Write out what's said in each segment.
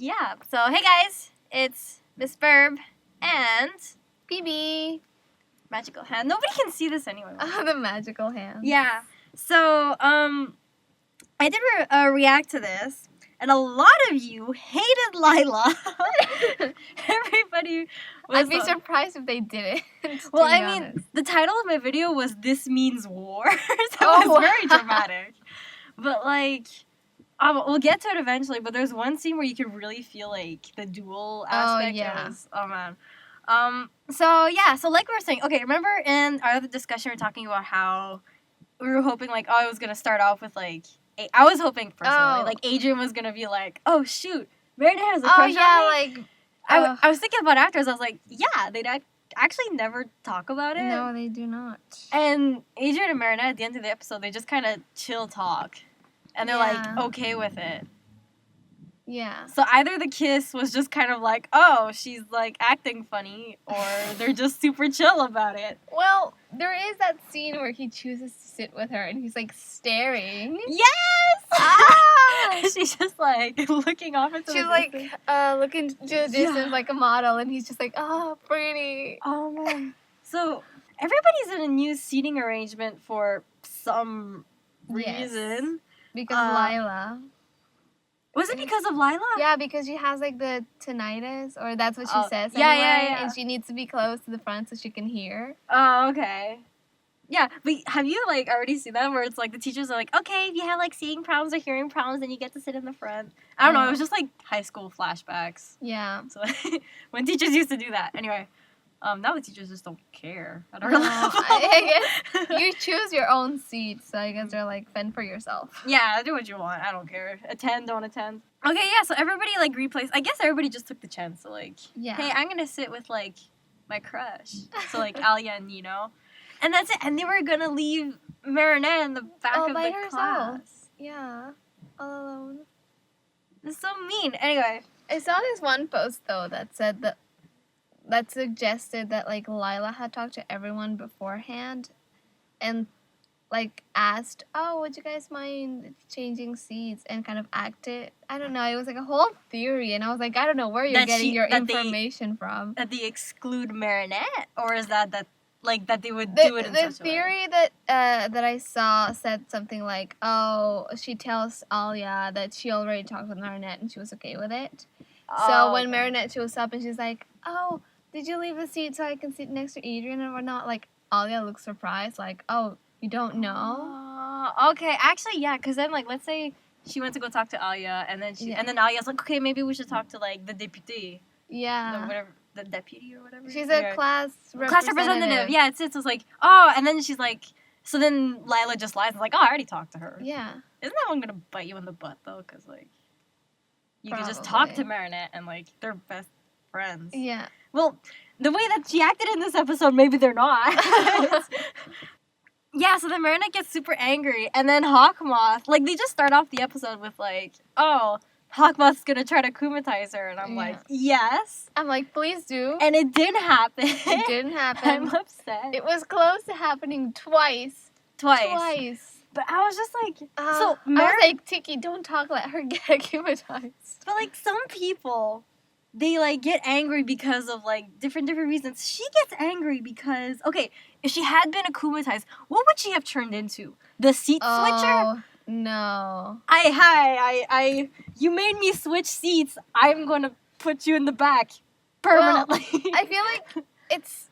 Yeah. So, hey guys, it's Miss Burb and PB. Magical Hand. Nobody can see this anyway. The magical hand. Yeah. So, I did react to this, and a lot of you hated Lila. Everybody was. I'd be surprised if they didn't. Well, I mean, the title of my video was "This Means War," so it was wow. very dramatic. But like, we'll get to it eventually. But there's one scene where you can really feel like the duel aspect. Yeah. Oh man. So yeah. So like we were saying, okay. Remember in our other discussion we were talking about how we were hoping like, oh, it was gonna start off with like. I was hoping personally, like Adrien was gonna be like, "Oh shoot, Marinette has a crush on me." I was thinking about actors. I was like, "Yeah, they'd actually never talk about it." No, they do not. And Adrien and Marinette at the end of the episode, they just kind of chill talk, and they're like okay with it. Yeah. So either the kiss was just kind of like, "Oh, she's like acting funny," or they're just super chill about it. Well, there is that scene where he chooses to sit with her and he's like staring. Yes! Ah! She's just like looking off into She's the like distance. looking to the distance like a model, and he's just like, oh, pretty. Oh man. So everybody's in a new seating arrangement for some reason. Because Lila. Was it because of Lila? Yeah, because she has like the tinnitus, or that's what she says. Yeah, anyway, yeah. And she needs to be close to the front so she can hear. Oh, okay. Yeah, but have you like already seen that where it's like the teachers are like, okay, if you have like seeing problems or hearing problems, then you get to sit in the front. I don't know. It was just like high school flashbacks. Yeah. So when teachers used to do that. Anyway, now the teachers just don't care. I don't know. I guess you choose your own seat, so I guess they're like, fend for yourself. Yeah, do what you want. I don't care. Attend, don't attend. Okay, yeah, so everybody like replaced. I guess everybody just took the chance. So like, hey, I'm gonna sit with like my crush. So like Alia and Nino. And that's it. And they were gonna leave Marinette in the back of the class. Yeah, all alone. It's so mean. Anyway, I saw this one post though that said that suggested that like Lila had talked to everyone beforehand, and like asked, "Oh, would you guys mind changing seats?" and kind of acted. I don't know. It was like a whole theory, and I was like, I don't know where you're getting your information from. That they exclude Marinette, or is that they would do it in such a way? The theory that I saw said something like, "Oh, she tells Alia that she already talked with Marinette and she was okay with it." So when Marinette shows up and she's like, "Oh, did you leave a seat so I can sit next to Adrien and whatnot?" Like Alia looks surprised, like, "Oh, you don't know?" Okay, actually, yeah, because then like let's say she went to go talk to Alia, and then and then Alia's like, okay, maybe we should talk to like the deputy. Yeah. The deputy or whatever. She's a class representative. Yeah, it's like, oh, and then she's like, so then Lila just lies and like, oh, I already talked to her. Yeah. Isn't that one gonna bite you in the butt though? Because like, you could just talk to Marinette and like they're best friends. Yeah. Well, the way that she acted in this episode, maybe they're not. Yeah, so then Marinette gets super angry, and then Hawkmoth, like, they just start off the episode with, like, oh, Hawkmoth's gonna try to akumatize her, and I'm like, yes. I'm like, please do. And it didn't happen. It didn't happen. I'm upset. It was close to happening twice. But I was just like, I was like, Tiki, don't talk, let her get akumatized. But, like, some people, they, like, get angry because of, like, different reasons. She gets angry because, okay, if she had been akumatized, what would she have turned into? The seat switcher? No. You made me switch seats. I'm gonna put you in the back permanently. Well, I feel like it's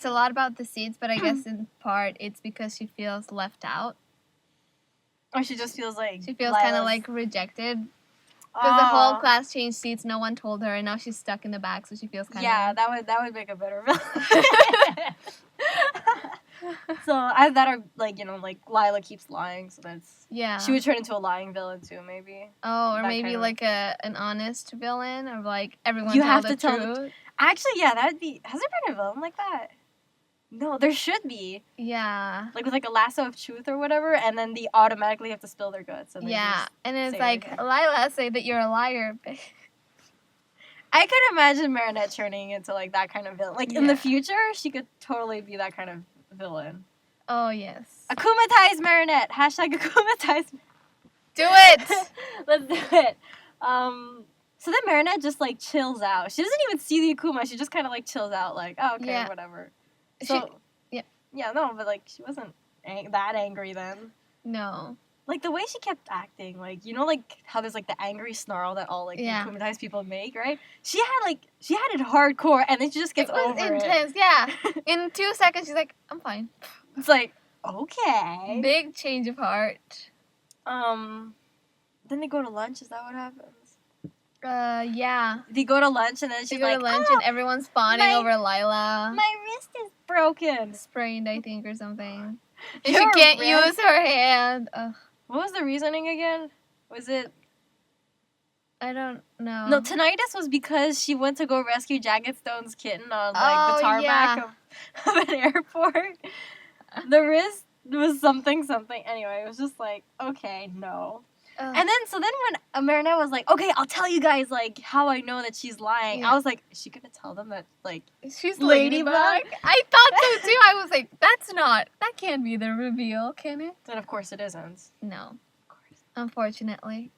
a lot about the seats, but I guess in part it's because she feels left out. Or she just feels like kind of like rejected. Because the whole class changed seats, no one told her, and now she's stuck in the back, so she feels kind of... Yeah, that would make a better villain. So, that are, like, you know, like, Lila keeps lying, so that's... Yeah. She would turn into a lying villain, too, maybe. Oh, or that maybe, kind of... like, an honest villain, or, like, everyone you tell have the to tell truth. Actually, yeah, that would be... Has there been a villain like that? No, there should be. Yeah. Like, with, like, a lasso of truth or whatever, and then they automatically have to spill their guts. And and it's like, Lila, say that you're a liar, bitch. I could imagine Marinette turning into, like, that kind of villain. Like, in the future, she could totally be that kind of villain. Oh, yes. Akumatize Marinette. # akumatize. Do it! Let's do it. So then Marinette just, like, chills out. She doesn't even see the Akuma. She just kind of, like, chills out, like, oh, okay, Yeah. whatever. So, yeah, no, but, like, she wasn't that angry then. No. Like, the way she kept acting, like, you know, like, how there's, like, the angry snarl that all, like, akumatized people make, right? She had it hardcore, and then she just gets over it. It was intense, yeah. In 2 seconds, she's like, I'm fine. It's like, okay. Big change of heart. Then they go to lunch, is that what happens? Yeah. They go to lunch, and then she's like, they go to lunch, and everyone's fawning over Lila. My wrist is broken. Sprained, I think, or something. And Your she can't wrist? use her hand. Ugh. What was the reasoning again? Was it... I don't know. No, tinnitus was because she went to go rescue Jagged Stone's kitten on, like, the tarmac of an airport. The wrist was something. Anyway, it was just like, okay, no. And then when Marinette was like, okay, I'll tell you guys, like, how I know that she's lying. I was like, is she gonna tell them that, like, she's Ladybug? I thought so too. I was like, that can't be the reveal, can it? Then of course it isn't. No. Of course. Unfortunately.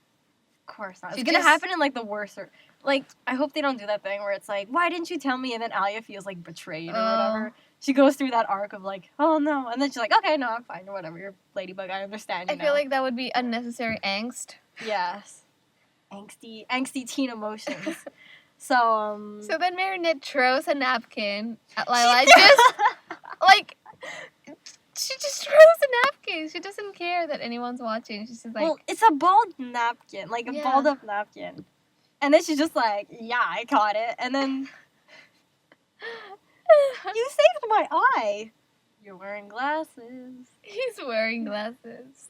Of course not. It's gonna happen in, like, the worst, like, I hope they don't do that thing where it's like, why didn't you tell me? And then Alia feels, like, betrayed or whatever. She goes through that arc of, like, oh no. And then she's like, okay, no, I'm fine or whatever. You're Ladybug, I understand you I feel like that would be unnecessary angst. Yes. Angsty teen emotions. So then Marinette throws a napkin at Lila. She just throws a napkin. She doesn't care that anyone's watching. She's just like... Well, it's a balled napkin. Like, a balled up napkin. And then she's just like, yeah, I caught it. And then... You saved my eye. You're wearing glasses. He's wearing glasses.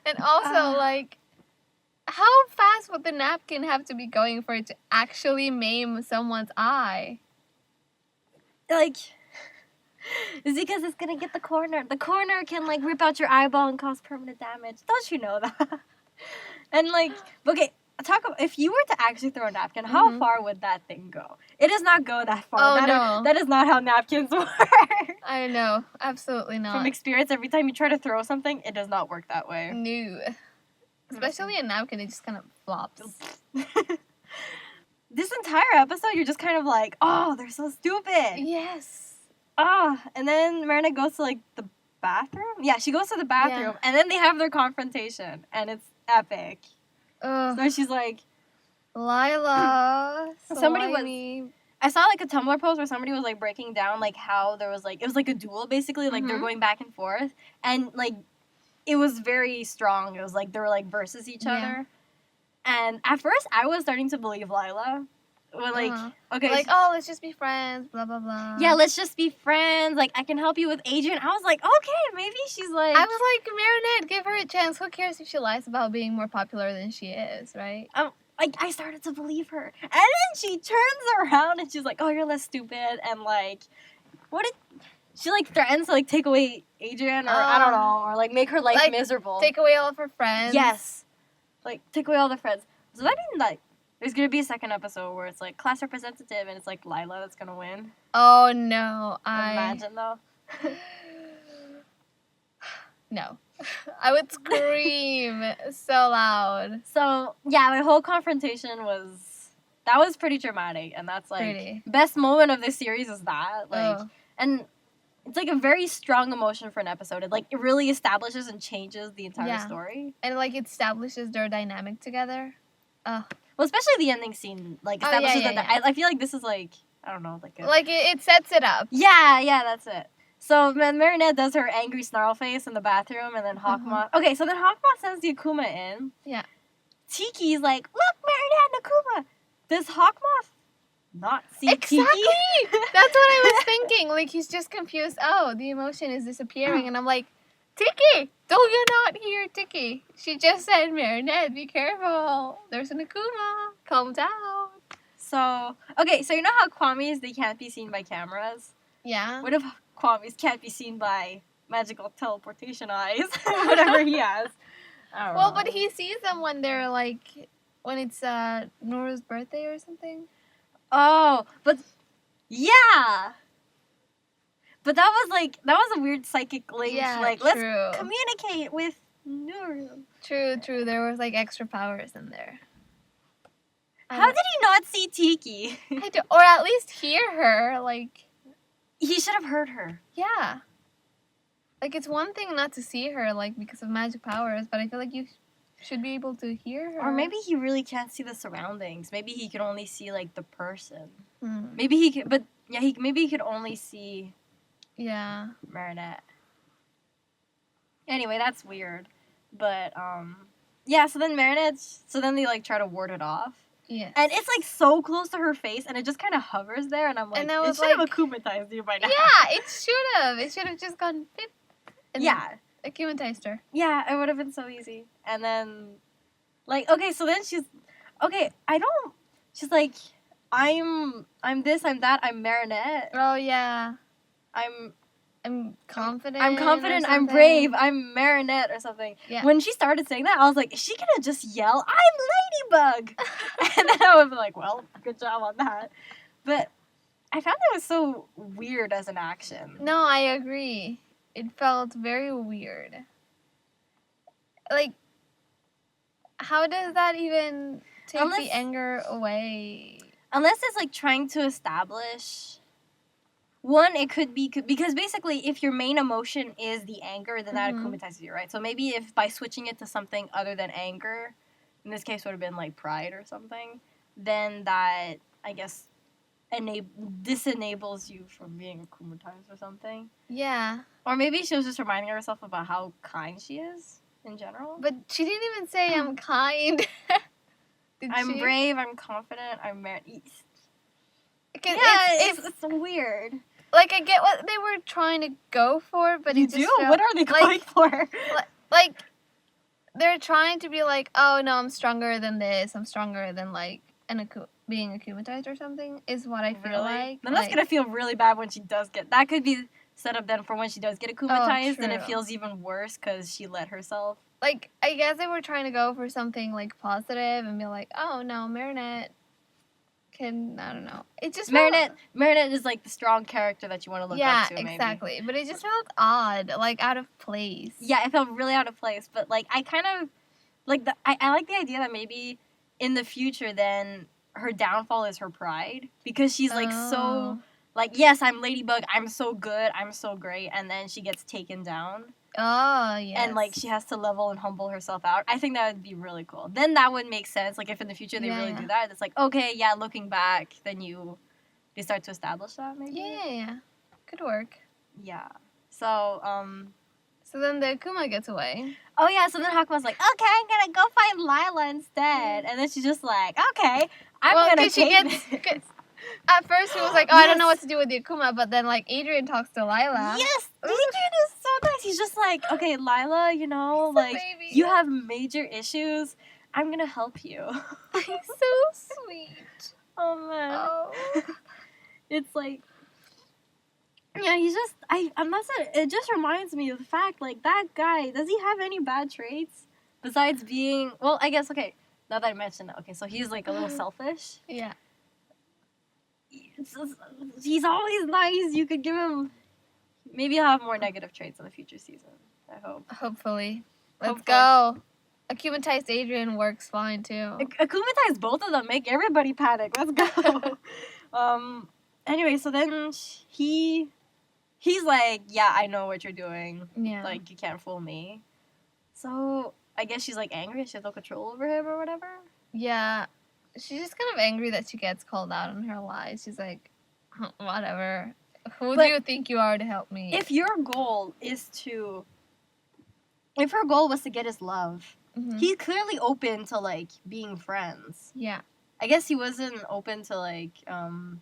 And also, like... How fast would the napkin have to be going for it to actually maim someone's eye? Like, it's because it's gonna get the corner. The corner can, like, rip out your eyeball and cause permanent damage. Don't you know that? And, like, okay, if you were to actually throw a napkin, how far would that thing go? It does not go that far. Oh, no. That is not how napkins work. I know. Absolutely not. From experience, every time you try to throw something, it does not work that way. No. Especially a napkin, it just kind of flops. This entire episode, you're just kind of like, oh, they're so stupid. Yes. And then Marinette goes to, like, the bathroom? Yeah, she goes to the bathroom, and then they have their confrontation, and it's epic. So she's like... Lila, I saw, like, a Tumblr post where somebody was, like, breaking down, like, how there was, like... It was, like, a duel, basically. Like, they're going back and forth. And, like... It was very strong. It was like they were like versus each other. And at first, I was starting to believe Lila. When, like, okay. Like, oh, let's just be friends, blah, blah, blah. Yeah, let's just be friends. Like, I can help you with Adrien. I was like, okay, maybe she's like... I was like, Marinette, give her a chance. Who cares if she lies about being more popular than she is, right? Like, I started to believe her. And then she turns around and she's like, oh, you're less stupid. And, like, she, like, threatens to, like, take away Adrien, or I don't know, or, like, make her life miserable. Take away all of her friends. Yes. Like, take away all the friends. So that means, like, there's gonna be a second episode where it's, like, class representative, and it's, like, Lila that's gonna win. Oh, no. Imagine, though. No. I would scream so loud. So, yeah, my whole confrontation was pretty dramatic, and that's, like, best moment of this series is that. Like, and... It's, like, a very strong emotion for an episode. It, like, it really establishes and changes the entire story. And, like, it establishes their dynamic together. Well, especially the ending scene, like, establishes that. I feel like this is, like, I don't know, like... Like, it sets it up. Yeah, that's it. So, Marinette does her angry snarl face in the bathroom, and then Hawkmoth... Okay, so then Hawkmoth sends the Akuma in. Yeah. Tiki's like, look, Marinette and Akuma! Does Hawkmoth not see Tiki? That's what I was thinking. Like, he's just confused. Oh, the emotion is disappearing. And I'm like, Tiki! Do you not hear Tiki? She just said, Marinette, be careful. There's an Akuma. Calm down. So, okay, so you know how Kwamis, they can't be seen by cameras? Yeah. What if Kwamis can't be seen by magical teleportation eyes? Whatever he has. I don't know. But he sees them when they're, like, when it's Nora's birthday or something. Oh, but yeah. But that was a weird psychic link. Yeah, like, true. Let's communicate with Nora. True. There was, like, extra powers in there. How did he not see Tiki? Or at least hear her, like... He should have heard her. Yeah. Like, it's one thing not to see her, like, because of magic powers, but I feel like you should be able to hear her. Or maybe he really can't see the surroundings. Maybe he could only see, like, the person. Hmm. Maybe he could, but, yeah, maybe he could only see... Yeah. Marinette. Anyway, that's weird. But, yeah, so then they, like, try to ward it off. Yeah. And it's, like, so close to her face, and it just kind of hovers there, and I'm like, it should have akumatized you by now. Yeah, it should have. It should have just gone, beep, and akumatized her. Yeah, it would have been so easy. And then, like, okay, so then she's like, I'm this, I'm that, I'm Marinette. Oh, yeah. I'm confident. I'm brave, I'm Marinette or something. Yeah. When she started saying that, I was like, is she gonna just yell, I'm Ladybug? And then I was like, well, good job on that. But I found that was so weird as an action. No, I agree. It felt very weird. Like, how does that even take the anger away? Unless it's, like, trying to establish... One, it could be... Because basically, if your main emotion is the anger, then that akumatizes you, right? So maybe if by switching it to something other than anger, in this case would have been, like, pride or something, then that, I guess, disenables you from being akumatized or something. Yeah. Or maybe she was just reminding herself about how kind she is in general. But she didn't even say I'm kind. I'm brave, I'm confident, I'm Yeah, it's weird. Like, I get what they were trying to go for, but you do? What are they going for? Like, they're trying to be like, oh, no, I'm stronger than this. I'm stronger than, like, being akumatized or something, is what I feel like. Then that's going to feel really bad when she does get... That could be set up then for when she does get akumatized, then it feels even worse because she let herself. Like, I guess they were trying to go for something, like, positive and be like, oh, no, Marinette can, I don't know. It just Marinette is, like, the strong character that you want to look up to, maybe. Yeah, exactly. But it just felt odd, like, out of place. Yeah, it felt really out of place. But, like, I kind of... Like, I like the idea that maybe in the future, then, her downfall is her pride. Because she's, like, so... Like, yes, I'm Ladybug, I'm so good, I'm so great. And then she gets taken down. Oh, yes. And, like, she has to level and humble herself out. I think that would be really cool. Then that would make sense. Like, if in the future they really do that, it's like, okay, yeah, looking back, then they start to establish that, maybe? Yeah. Could work. Yeah. So, So then the Akuma gets away. Oh, yeah, so then Hakuma's like, okay, I'm gonna go find Lila instead. And then she's just like, okay, I'm gonna take At first he was like, oh, I don't know what to do with the Akuma, but then, like, Adrien talks to Lila. Yes! Adrien is so nice. He's just like, okay, Lila, you know, like, you have major issues. I'm gonna help you. He's so sweet. Oh, man. Oh. It's like, yeah, he's just, it just reminds me of the fact, like, that guy, does he have any bad traits? Besides being, well, I guess, okay, now that I mentioned it, okay, so he's, like, a little selfish. Yeah. He's always nice. You could give him... Maybe he'll have more negative traits in the future season. I hope. Hopefully. Let's go. Akumatized Adrien works fine, too. Akumatize both of them. Make everybody panic. Let's go. Anyway, so then he's like, yeah, I know what you're doing. Yeah. Like, you can't fool me. So, I guess she's, like, angry. She has no control over him or whatever. Yeah. She's just kind of angry that she gets called out on her lies. She's like, whatever. Who do you think you are to help me? If your goal is to... If her goal was to get his love, he's clearly open to, like, being friends. Yeah. I guess he wasn't open to, like, Well,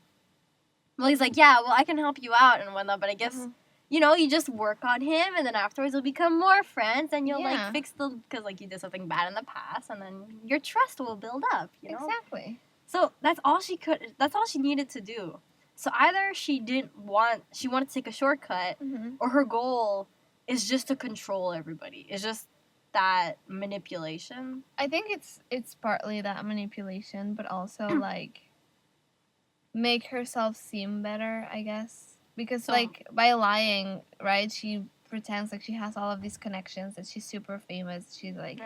he's like, yeah, well, I can help you out and whatnot, but I guess... You know, you just work on him, and then afterwards you'll become more friends, and you'll, like, fix because, like, you did something bad in the past, and then your trust will build up, you know? Exactly. So, that's all she needed to do. So, either she wanted to take a shortcut, or her goal is just to control everybody. It's just that manipulation. I think it's partly that manipulation, but also, like, make herself seem better, I guess. Because, like, by lying, right, she pretends like she has all of these connections, that she's super famous, she's, like,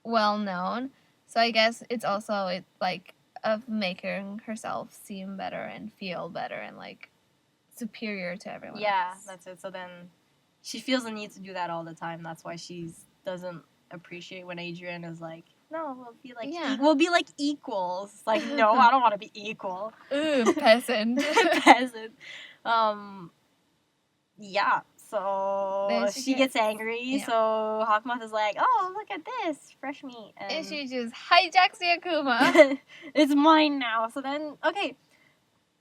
well-known. So I guess it's also, like, of making herself seem better and feel better and like superior to everyone else. That's it. So then she feels the need to do that all the time. That's why she doesn't appreciate when Adrien is like, no, we'll be like we'll be like equals. It's like, no, I don't want to be equal. Ooh, peasant. Peasant. Yeah. So she gets angry. Yeah. So Hawkmoth is like, oh, look at this, fresh meat. And she just hijacks the Akuma. It's mine now. So then, okay.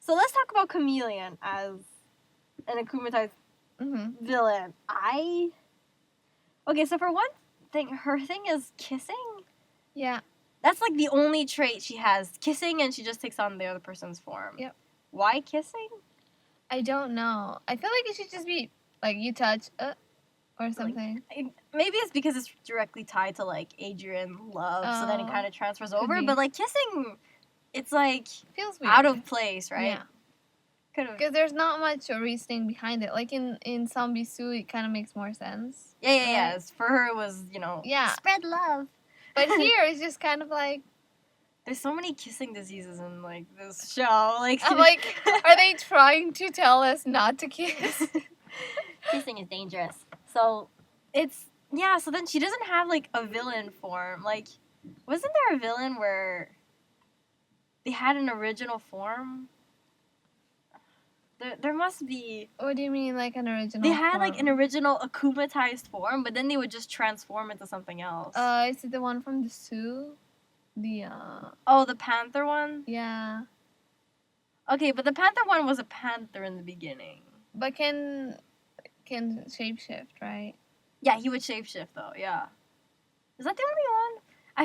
So let's talk about Chameleon as an akumatized villain. Okay, so for one thing, her thing is kissing. Yeah. That's like the only trait she has, kissing, and she just takes on the other person's form. Yep. Why kissing? I don't know. I feel like it should just be like you touch or something. Like, maybe it's because it's directly tied to like Adrien love, so then it kind of transfers over. Be. But like kissing, it's like feels weird. Out of place, right? Yeah. Because there's not much reasoning behind it. Like in Zombie Sue, it kind of makes more sense. Yeah. For her, it was spread love. But here, it's just kind of like. There's so many kissing diseases in like this show. Like I'm like, are they trying to tell us not to kiss? Kissing is dangerous. So it's so then she doesn't have like a villain form. Like, wasn't there a villain where they had an original form? There must be. What do you mean, like an original? They had like an original akumatized form, but then they would just transform into something else. Is it the one from the zoo? The panther one? Yeah. Okay, but the panther one was a panther in the beginning. But can shapeshift, right? Yeah, he would shapeshift though, yeah. Is that the only one? I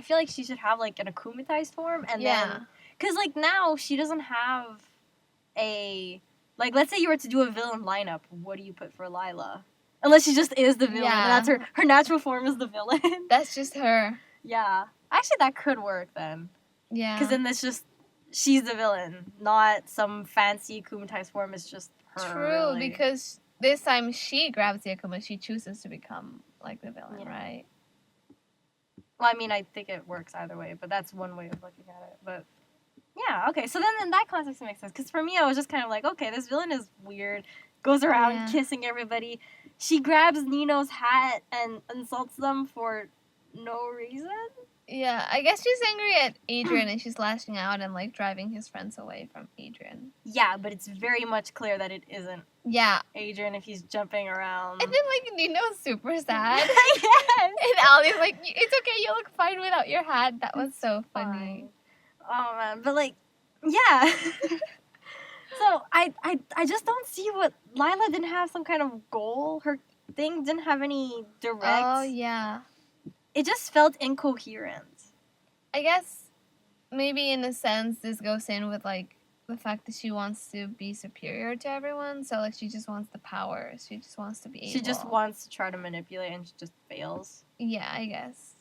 feel like she should have like an akumatized form and then cuz like now she doesn't have like let's say you were to do a villain lineup, what do you put for Lila? Unless she just is the villain. Yeah. And that's her natural form is the villain. That's just her. Yeah. Actually, that could work then. Yeah. Because then she's the villain, not some fancy akumatized form. It's just her. True, really. Because this time she grabs the Akuma, she chooses to become like the villain, right? Well, I mean, I think it works either way, but that's one way of looking at it. But yeah, okay. So then in that context, it makes sense. Because for me, I was just kind of like, okay, this villain is weird. Goes around kissing everybody. She grabs Nino's hat and insults them for no reason. Yeah, I guess she's angry at Adrien and she's lashing out and like driving his friends away from Adrien. Yeah, but it's very much clear that it isn't. Yeah. Adrien if he's jumping around. And then like Nino's super sad. Yes. And Ali's like, it's okay, you look fine without your hat. That was so funny. Oh man, but like, yeah. So I just don't see what Lila didn't have some kind of goal. Her thing didn't have any direct. Oh yeah. It just felt incoherent. I guess maybe in a sense this goes in with like the fact that she wants to be superior to everyone. So like she just wants the power. She just wants to be able. She just wants to try to manipulate and she just fails. Yeah, I guess.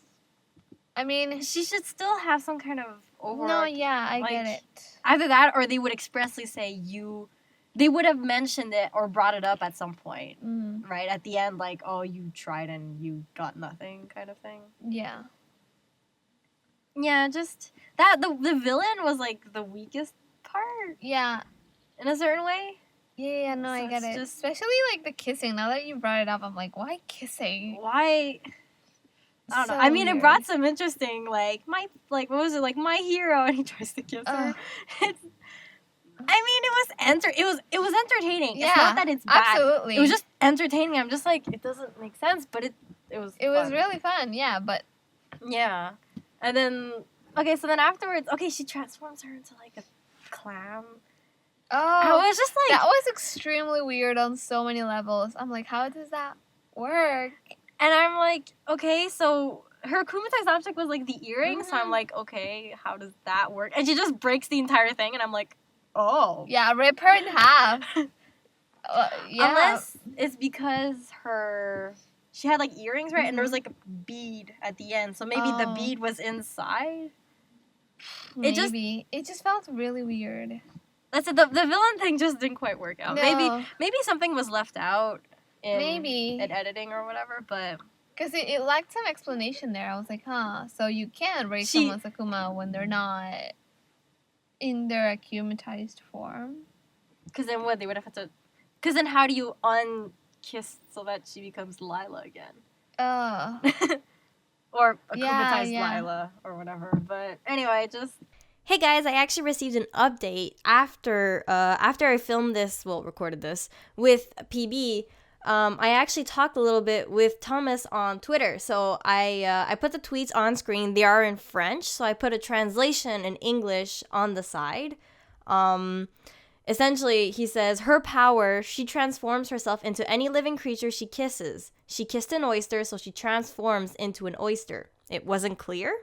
I mean, she should still have some kind of over. No, yeah, I get it. Either that or they would expressly say they would have mentioned it or brought it up at some point, right? At the end, like, oh, you tried and you got nothing kind of thing. Yeah. Yeah, just that the villain was like the weakest part. Yeah. In a certain way. Yeah, no, so I get it. Especially like the kissing. Now that you brought it up, I'm like, why kissing? Why? I don't know. I mean, it brought some interesting, like, what was it, like, my hero, and he tries to kiss her. It was entertaining. Yeah, it's not that it's bad. Absolutely. It was just entertaining. I'm just like, it doesn't make sense, but it was fun. Was really fun, yeah, but. Yeah. And then, okay, so then afterwards, she transforms her into, like, a clam. Oh. I was just like. That was extremely weird on so many levels. I'm like, how does that work? And I'm like, okay, so her akumatized object was like the earring, so I'm like, okay, how does that work? And she just breaks the entire thing, and I'm like, oh. Yeah, rip her in half. Yeah. Unless it's because she had like earrings, right? And there was like a bead at the end, so maybe the bead was inside. Maybe. It just felt really weird. That's it. The villain thing just didn't quite work out. No. Maybe something was left out. In editing or whatever, but Because it lacked some explanation there. I was like, huh, so you can break someone's Akuma when they're not in their akumatized form? Because then what? They would have had to... Because then how do you unkiss so that she becomes Lila again? Or akumatized Lila or whatever. But anyway, just... Hey guys, I actually received an update after I filmed this, recorded this, with PB. I actually talked a little bit with Thomas on Twitter. So I put the tweets on screen. They are in French, so I put a translation in English on the side. Essentially, he says, her power, she transforms herself into any living creature she kisses. She kissed an oyster, so she transforms into an oyster. It wasn't clear?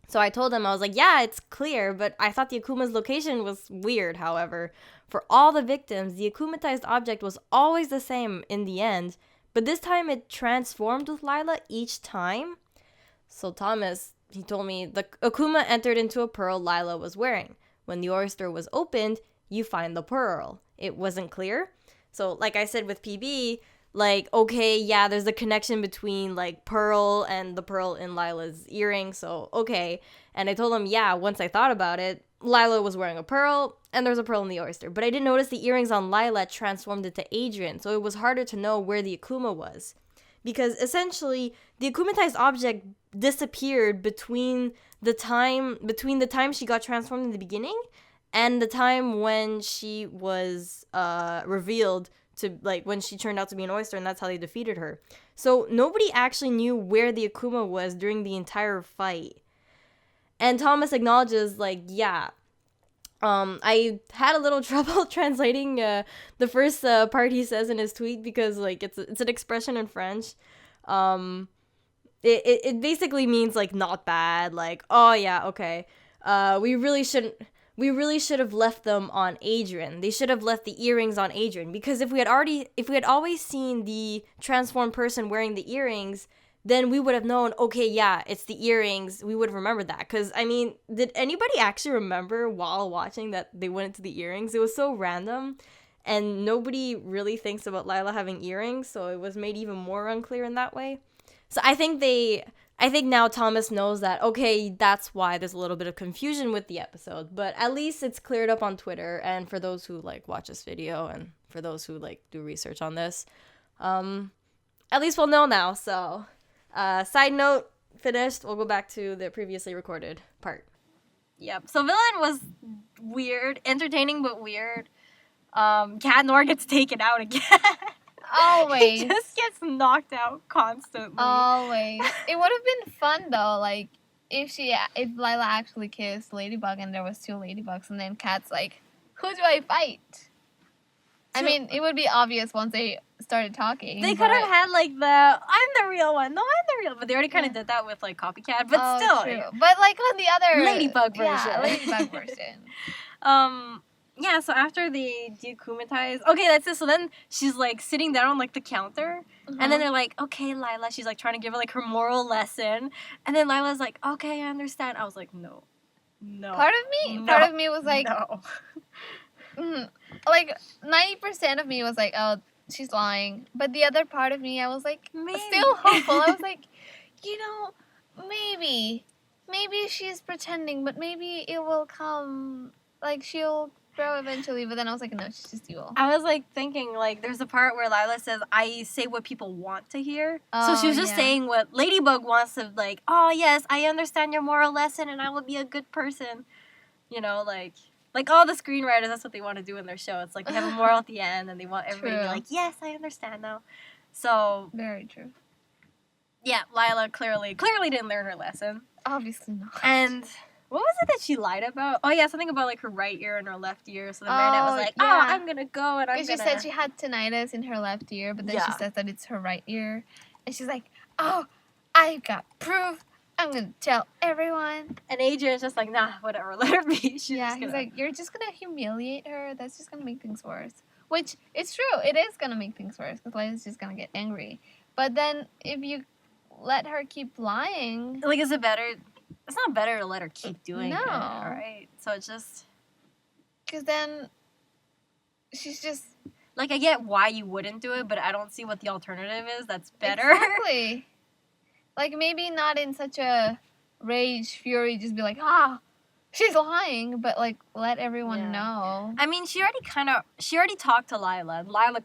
So I told him, I was like, yeah, it's clear, but I thought the Akuma's location was weird, however. For all the victims, the akumatized object was always the same in the end, but this time it transformed with Lila each time. So Thomas, he told me, the Akuma entered into a pearl Lila was wearing. When the oyster was opened, you find the pearl. It wasn't clear. So like I said with PB, like, okay, yeah, there's a connection between, like, pearl and the pearl in Lila's earring, so, okay. And I told him, yeah, once I thought about it, Lila was wearing a pearl, and there's a pearl in the oyster. But I didn't notice the earrings on Lila transformed into Adrien, so it was harder to know where the Akuma was. Because, essentially, the akumatized object disappeared between the time she got transformed in the beginning and the time when she was revealed to, like, when she turned out to be an oyster, and that's how they defeated her. So nobody actually knew where the Akuma was during the entire fight. And Thomas acknowledges, like, yeah, I had a little trouble translating the first part he says in his tweet because, like, it's an expression in French. It basically means, like, not bad, like, oh yeah, okay. We really should have left them on Adrien. They should have left the earrings on Adrien, because if we had always seen the transformed person wearing the earrings, then we would have known, okay, yeah, it's the earrings. We would have remembered that. Because, I mean, did anybody actually remember while watching that they went into the earrings? It was so random, and nobody really thinks about Lila having earrings, so it was made even more unclear in that way. So I think now Thomas knows that, okay, that's why there's a little bit of confusion with the episode. But at least it's cleared up on Twitter. And for those who, like, watch this video and for those who, like, do research on this, at least we'll know now. So, side note, finished. We'll go back to the previously recorded part. Yep. So Villain was weird. Entertaining, but weird. Cat Noir gets taken out again. Always. He just gets knocked out constantly. Always. It would have been fun though, like if Lila actually kissed Ladybug and there was 2 Ladybugs, and then Cat's like, who do I fight? I mean, it would be obvious once they started talking. They could have had like I'm the real one. No, I'm the real. But they already kind of did that with like Copycat. But still. True. But like on the other Ladybug version. Yeah, Ladybug version. Yeah, so after they deakumatize... Okay, that's it. So then she's, like, sitting down on, like, the counter. Mm-hmm. And then they're like, okay, Lila. She's, like, trying to give her, like, her moral lesson. And then Lila's like, okay, I understand. I was like, no. Part of me was like... No. Like, 90% of me was like, oh, she's lying. But the other part of me, I was, like, still hopeful. I was like, you know, maybe she's pretending, but maybe it will come... Like, she'll... grow eventually, but then I was like, no, she's just evil. I was like thinking, like, there's a part where Lila says, I say what people want to hear. So she was just saying what Ladybug wants to, like, oh yes, I understand your moral lesson and I will be a good person. You know, like all the screenwriters, that's what they want to do in their show. It's like they have a moral at the end and they want everybody to be like, yes, I understand now. So very true. Yeah, Lila clearly didn't learn her lesson. Obviously not. And what was it that she lied about? Oh, yeah, something about, like, her right ear and her left ear. So then Marinette was like, I'm going to go and I'm going to... She said she had tinnitus in her left ear, but then she says that it's her right ear. And she's like, oh, I've got proof. I'm going to tell everyone. And Adrien's just like, nah, whatever, let her be. He's like, you're just going to humiliate her? That's just going to make things worse. Which, it's true. It is going to make things worse because Lila's just going to get angry. But then if you let her keep lying... Like, is it better... It's not better to let her keep doing it, right? So it's just... Because then she's just... Like, I get why you wouldn't do it, but I don't see what the alternative is that's better. Exactly. Like, maybe not in such a rage, fury, just be like, she's lying, but, like, let everyone know. I mean, she already talked to Lila. Lila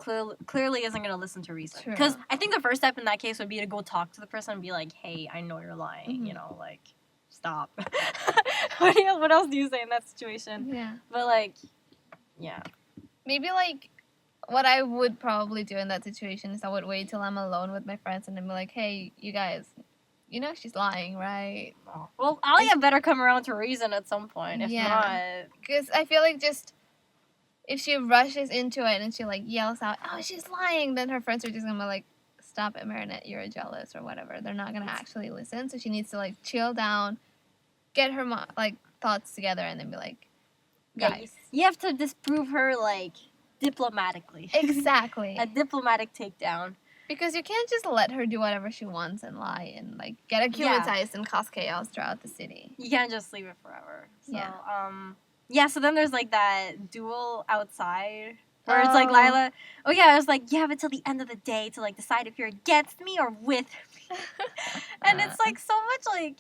clearly isn't going to listen to reason. True. Because I think the first step in that case would be to go talk to the person and be like, hey, I know you're lying, you know, like, stop. What else do you say in that situation? Yeah. But, like, yeah. Maybe, like, what I would probably do in that situation is I would wait till I'm alone with my friends and then be like, hey, you guys, you know she's lying, right? Oh. Well, Alia better come around to reason at some point. If not... Because I feel like just... if she rushes into it and she, like, yells out, oh, she's lying, then her friends are just gonna be like, stop it, Marinette, you're jealous, or whatever. They're not gonna actually listen, so she needs to, like, chill down, get her, like, thoughts together, and then be like, guys. You have to disprove her, like, diplomatically. Exactly. A diplomatic takedown. Because you can't just let her do whatever she wants and lie and, like, get akumatized and cause chaos throughout the city. You can't just leave it forever. So, yeah, so then there's, like, that duel outside where it's, like, Lila... Oh, yeah, I was like, you have until the end of the day to, like, decide if you're against me or with me. And it's, like, so much, like...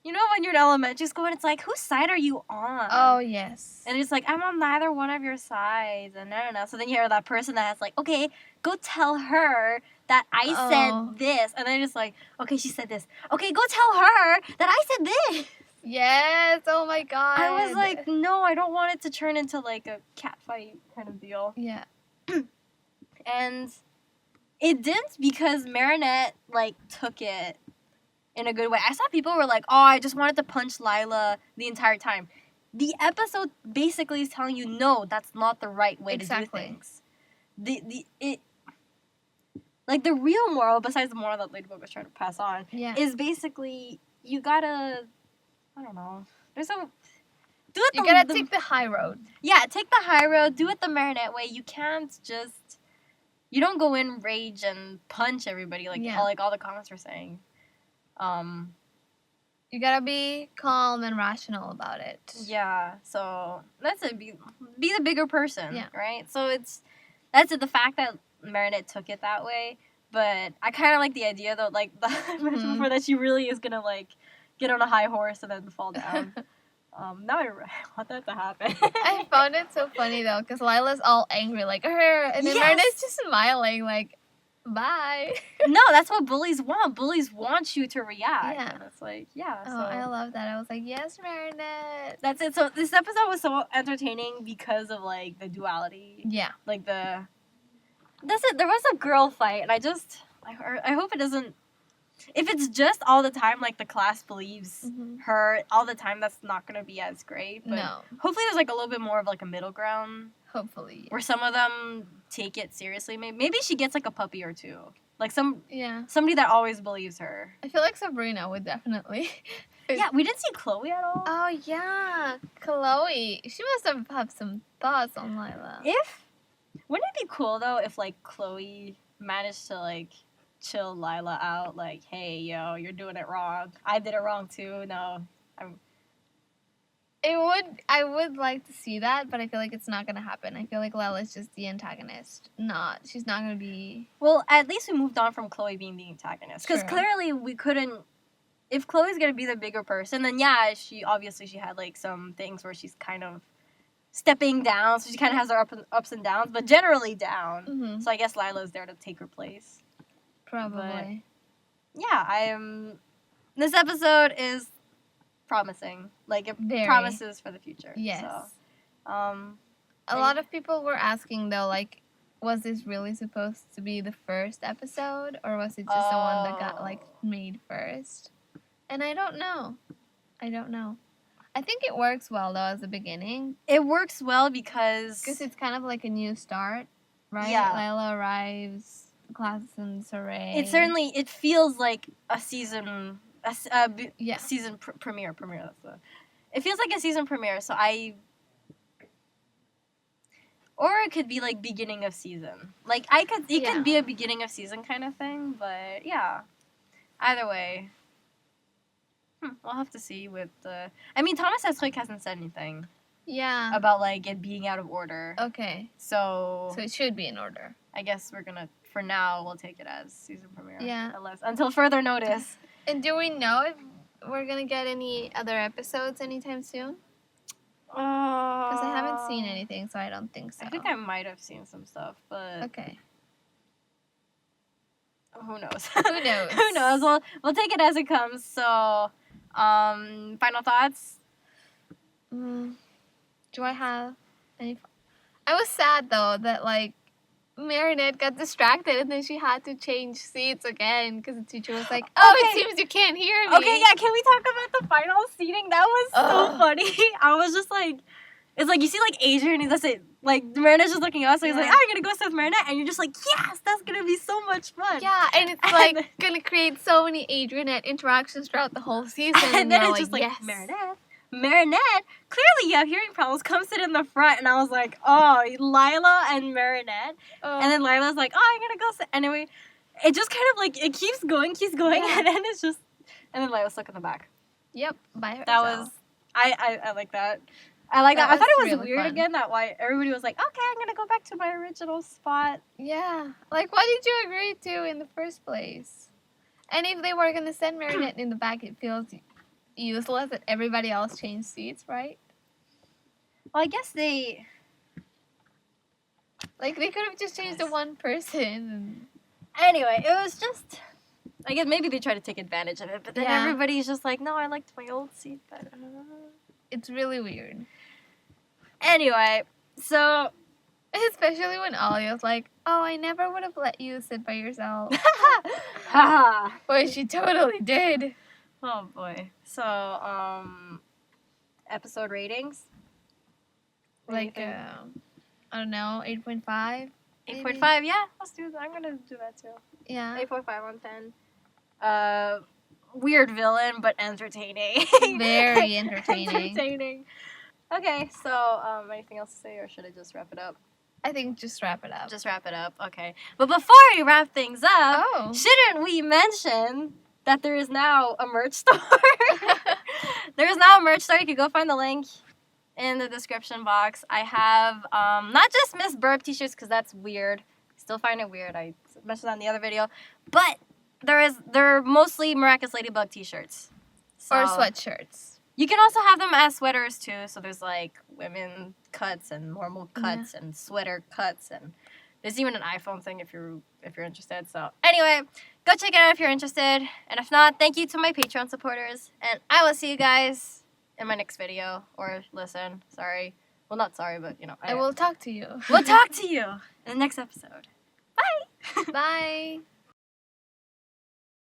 You know when you're in elementary school and it's like, whose side are you on? Oh, yes. And it's like, I'm on neither one of your sides. And no. So then you hear that person that's like, okay, go tell her that I said this. And then it's like, okay, she said this. Okay, go tell her that I said this. Yes, oh my god. I was like, no, I don't want it to turn into like a cat fight kind of deal. Yeah. And it didn't because Marinette, like, took it in a good way. I saw people were like, oh, I just wanted to punch Lila the entire time. The episode basically is telling you, no, that's not the right way to do things. Like, the real moral, besides the moral that Ladybug was trying to pass on, is basically, you gotta, I don't know, you gotta take the high road. Yeah, take the high road, do it the Marinette way. You can't just, you don't go in rage and punch everybody like all the comments were saying. You gotta be calm and rational about it. Yeah, so that's it. Be the bigger person, right? So that's it. The fact that Marinette took it that way, but I kind of like the idea though, like I mentioned before, that she really is gonna like get on a high horse and then fall down. Now I want that to happen. I found it so funny though, because Lila's all angry like her, and then Marinette's just smiling like, bye. No, that's what bullies want. Bullies want you to react. Yeah. And it's like, so. I love that. I was like, yes, Marinette. That's it. So this episode was so entertaining because of, like, the duality. Yeah. Like, that's it. There was a girl fight, and I hope it doesn't... If it's just all the time, like, the class believes her all the time, that's not going to be as great. But hopefully there's, like, a little bit more of, like, a middle ground. Hopefully. Yes. Where some of them take it seriously. Maybe she gets, like, a puppy or two. Like, somebody that always believes her. I feel like Sabrina would definitely. Yeah, we didn't see Chloe at all. Oh, yeah. Chloe. She must have some thoughts on Lila. Wouldn't it be cool, though, if, like, Chloe managed to, like... chill Lila out, like, hey, yo, you're doing it wrong. I did it wrong too. No, I would like to see that, but I feel like it's not gonna happen. I feel like Lila's just the antagonist. She's not gonna be. Well, at least we moved on from Chloe being the antagonist, because clearly we couldn't. If Chloe's gonna be the bigger person, then she had like some things where she's kind of stepping down, so she kind of has her ups and downs, but generally down. Mm-hmm. So I guess Lila's there to take her place. Probably. But, yeah, this episode is promising. Like, it promises for the future. Yes. So, a lot of people were asking, though, like, was this really supposed to be the first episode? Or was it just the one that got, like, made first? And I don't know. I think it works well, though, as a beginning. It works well because... Because it's kind of like a new start, right? Yeah. Lila arrives... class in disarray. It feels like a season season premiere. It feels like a season premiere, so or it could be like beginning of season. Like it could be a beginning of season kind of thing, but yeah. Either way. We'll have to see with the Thomas Esrick hasn't said anything. Yeah. About like it being out of order. Okay. So it should be in order. I guess we're gonna, for now, we'll take it as season premiere. Yeah. Until further notice. And do we know if we're gonna get any other episodes anytime soon? Because I haven't seen anything, so I don't think so. I think I might have seen some stuff, but Okay. who knows? Who knows? Who knows? We'll take it as it comes. So, final thoughts? Do I have any? I was sad though that like Marinette got distracted and then she had to change seats again because the teacher was like, "Oh, Okay. it seems you can't hear me." Okay, yeah. Can we talk about the final seating? That was so funny. I was just like, it's like you see like Adrien, and that's it. Like Marinette's just looking at us, so he's like, "I'm gonna go sit with Marinette," and you're just like, "Yes, that's gonna be so much fun." Yeah, and it's like gonna create so many Adrianette interactions throughout the whole season. And then it's like, just like, yes. Marinette, clearly you have hearing problems. Come sit in the front. And I was like, oh, Lila and Marinette. And then Lila's like, oh, I'm gonna go sit. Anyway, it just kind of like it keeps going, Yeah. and then it's just, and then Lila's stuck in the back. Yep, by herself. That was, I like that. I like that. I thought it was really weird fun. Again that why everybody was like, okay, I'm gonna go back to my original spot. Yeah, like what did you agree to in the first place? And if they were gonna send Marinette in the back, it feels useless that everybody else changed seats, right? Well, I guess they could have just changed to one person. Anyway, it was just, I guess maybe they try to take advantage of it, but then everybody's just like, no, I liked my old seat better. It's really weird. Anyway, so especially when Alia's like, oh, I never would have let you sit by yourself. Boy, she totally did. Oh boy. So, episode ratings? Like, I don't know, 8.5? 8.5, yeah, let's do that. I'm gonna do that too. Yeah. 8.5 on 10. Weird villain, but entertaining. Very entertaining. Entertaining. Okay, so, anything else to say, or should I just wrap it up? I think just wrap it up. Just wrap it up, okay. But before we wrap things up, shouldn't we mention that there is now a merch store? There is now a merch store. You can go find the link in the description box. I have not just Miss Burp t-shirts because that's weird. Still find it weird. I mentioned that in the other video. But they're mostly Miraculous Ladybug t-shirts. So, or sweatshirts. You can also have them as sweaters too. So there's like women cuts and normal cuts and sweater cuts, and there's even an iPhone thing if you're interested. So anyway, go check it out if you're interested. And if not, thank you to my Patreon supporters. And I will see you guys in my next video. Or listen. Sorry. Well, not sorry, but you know. I will talk to you. We'll talk to you in the next episode. Bye. Bye.